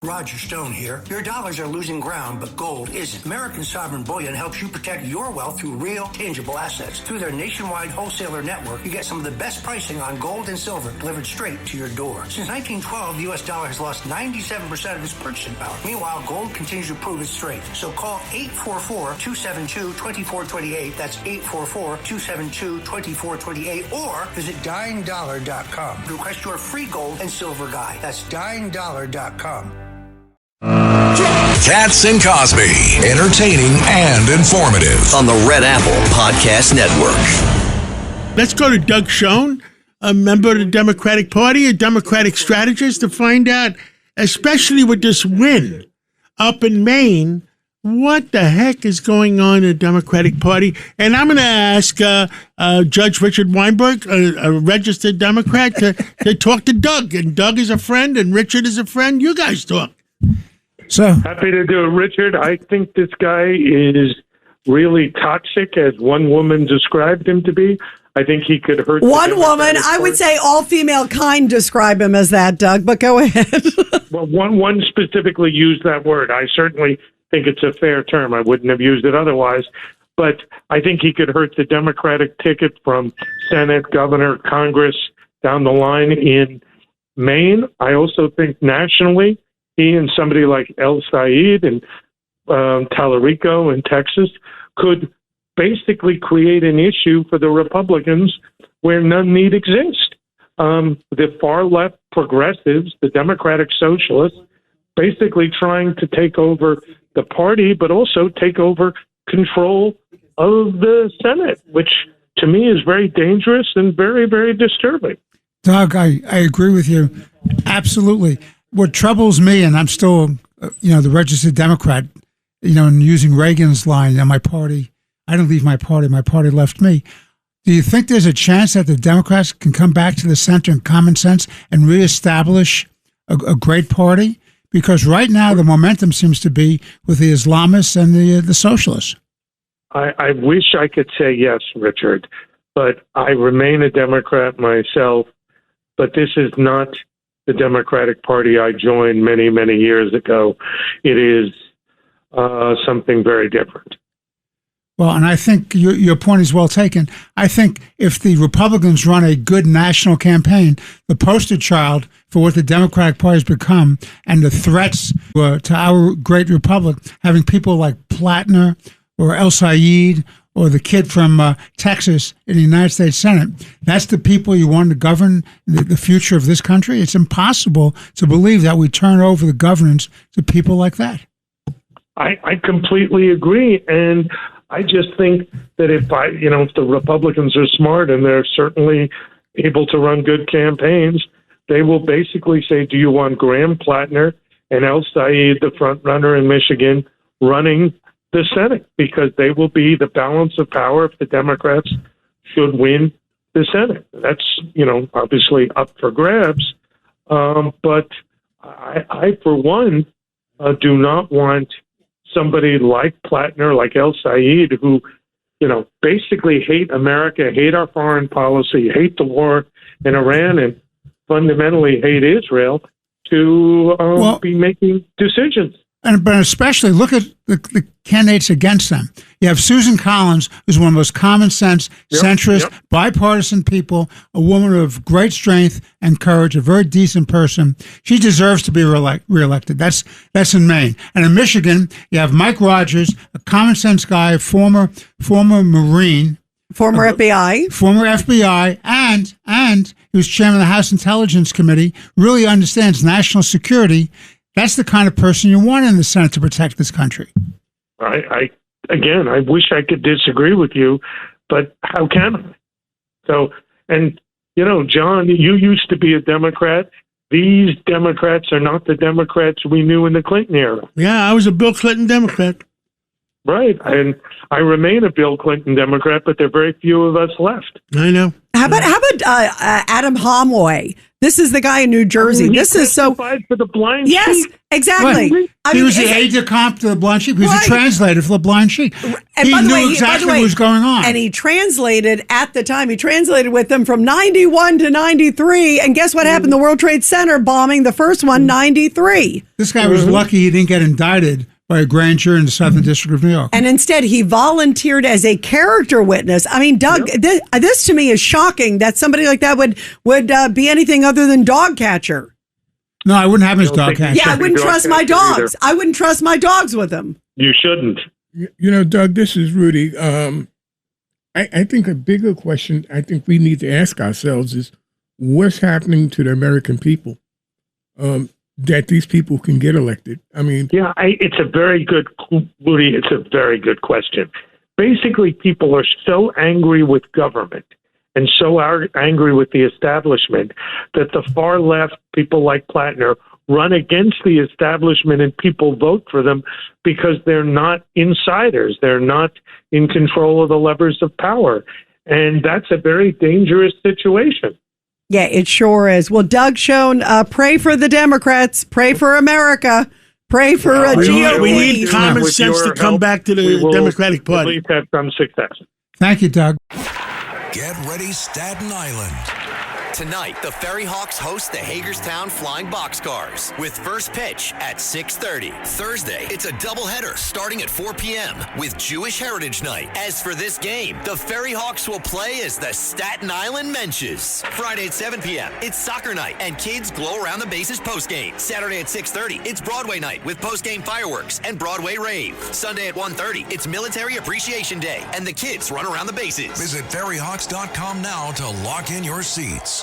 Roger Stone here. Your dollars are losing ground, but gold isn't. American Sovereign Bullion helps you protect your wealth through real, tangible assets. Through their nationwide wholesaler network, you get some of the best pricing on gold and silver delivered straight to your door. Since 1912, the U.S. dollar has lost 97% of its purchasing power. Meanwhile, gold continues to prove its strength. So call 844-272-2428. That's 844-272-2428. Or visit dyingdollar.com to request your free gold and silver guide. That's dyingdollar.com. Katz and Cosby, entertaining and informative on the Red Apple Podcast Network. Let's go to Doug Schoen, a member of the Democratic Party, a Democratic strategist, to find out, especially with this win up in Maine, what the heck is going on in the Democratic Party. And I'm going to ask Judge Richard Weinberg, a registered Democrat, to talk to Doug. And Doug is a friend, and Richard is a friend. You guys talk. So happy to do it, Richard. I think this guy is really toxic, as one woman described him to be. I think he could hurt one woman. I would say all female kind describe him as that, Doug, but go ahead. Well, one specifically used that word. I certainly think it's a fair term. I wouldn't have used it otherwise. But I think he could hurt the Democratic ticket from Senate, governor, Congress down the line in Maine. I also think nationally, he and somebody like El Said and Tallarico in Texas could basically create an issue for the Republicans where none need exist. The far left progressives, the Democratic socialists, basically trying to take over the party, but also take over control of the Senate, which to me is very dangerous and very, very disturbing. Doug, I agree with you. Absolutely. What troubles me, and I'm still, the registered Democrat, and using Reagan's line, my party, I didn't leave my party left me. Do you think there's a chance that the Democrats can come back to the center and common sense and reestablish a great party? Because right now the momentum seems to be with the Islamists and the socialists. I wish I could say yes, Richard, but I remain a Democrat myself. But this is not the Democratic Party I joined many, many years ago. It is something very different. Well, and I think your point is well taken. I think if the Republicans run a good national campaign, the poster child for what the Democratic Party has become and the threats to our great republic, having people like Platner or El Said or the kid from Texas in the United States Senate, that's the people you want to govern the future of this country? It's impossible to believe that we turn over the governance to people like that. I completely agree. And I just think that if the Republicans are smart, and they're certainly able to run good campaigns, they will basically say, do you want Graham Platner and El Said, the front runner in Michigan, running the Senate? Because they will be the balance of power if the Democrats should win the Senate. That's, obviously up for grabs. But I, for one, do not want somebody like Platner, like El Said, who, basically hate America, hate our foreign policy, hate the war in Iran, and fundamentally hate Israel, to be making decisions. But especially look at the candidates against them. You have Susan Collins, who's one of the most common sense, centrist, bipartisan people, a woman of great strength and courage, a very decent person. She deserves to be reelected. That's in Maine. And in Michigan, you have Mike Rogers, a common sense guy, former Marine. Former FBI, and he was chairman of the House Intelligence Committee, really understands national security. That's the kind of person you want in the Senate to protect this country. I wish I could disagree with you, but how can I? So, and, John, you used to be a Democrat. These Democrats are not the Democrats we knew in the Clinton era. Yeah, I was a Bill Clinton Democrat. Right. And I remain a Bill Clinton Democrat, but there are very few of us left. I know. How about Adam Homoy, This is the guy in New Jersey. He this is so. testified for the blind Yes, sheep. exactly. Right. He was the aide de camp to the blind sheep. He was Right. a translator for the blind sheep. And He by the knew way, exactly what was going on. And he translated at the time. He translated with them from 91 to 93. And guess what happened? The World Trade Center bombing, the first one, 93. This guy was lucky he didn't get indicted by a grand jury in the Southern District of New York. And instead, he volunteered as a character witness. I mean, Doug, this to me is shocking that somebody like that would be anything other than dog catcher. No, I wouldn't have his dog catcher. Yeah, I wouldn't trust my dogs. I wouldn't trust my dogs with him. You shouldn't. You know, Doug, this is Rudy. I think a bigger question I think we need to ask ourselves is what's happening to the American people that these people can get elected? I mean, Yeah, it's a very good, Woody. It's a very good question. Basically, people are so angry with government and so angry with the establishment that the far left, people like Plattner, run against the establishment and people vote for them because they're not insiders. They're not in control of the levers of power. And that's a very dangerous situation. Yeah, it sure is. Well, Doug Schoen, pray for the Democrats, pray for America, pray for GOP. We need common sense to come back to the Democratic Party. At least have some success. Thank you, Doug. Get ready, Staten Island. Tonight, the Ferry Hawks host the Hagerstown Flying Boxcars with first pitch at 6:30. Thursday, it's a doubleheader starting at 4 p.m. with Jewish Heritage Night. As for this game, the Ferry Hawks will play as the Staten Island Menches. Friday at 7 p.m., it's soccer night and kids glow around the bases postgame. Saturday at 6:30, it's Broadway night with postgame fireworks and Broadway rave. Sunday at 1:30, it's Military Appreciation Day and the kids run around the bases. Visit ferryhawks.com now to lock in your seats.